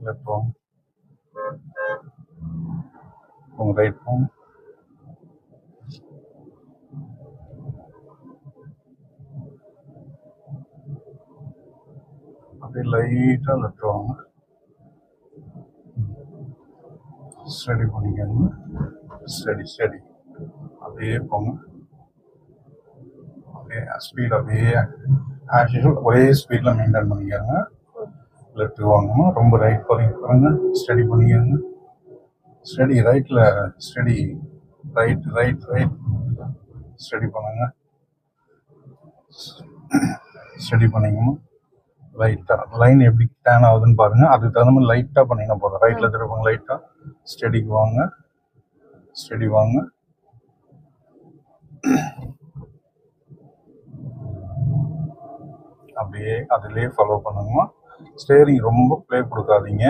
Left போங்க, உங்க right போங்க, அப்படியே லைட்டாக லெஃப்ட் வாங்க, ஸ்டடி பண்ணிக்கோங்க, ஸ்டடி ஸ்டடி அப்படியே போங்க, அப்படியே ஸ்பீட் அப்படியே ஆஸ் யூஷுவல் ஒரே ஸ்பீடில் மெயின்டைன் பண்ணிக்கோங்க. லெஃப்ட் வாங்கணும், ரொம்ப ரைட் பாருங்க, ஸ்டடி பண்ணிக்கோங்க, ஸ்டடி ரைட்டில் study, right right right study பண்ணுங்க, ஸ்டடி பண்ணிக்கணும். லைட்டாக லைன் எப்படி டேன் ஆகுதுன்னு பாருங்க, அதுக்கு தகுந்த மாதிரி லைட்டாக பண்ணிங்கன்னா போதும். ரைட்டில் திருப்பங்க, லைட்டாக ஸ்டடிக்கு வாங்க, ஸ்டடி வாங்க, அப்படியே அதிலே ஃபாலோ பண்ணுங்கம்மா. ஸ்டேரிங் ரொம்ப ப்ளே கொடுக்காதீங்க,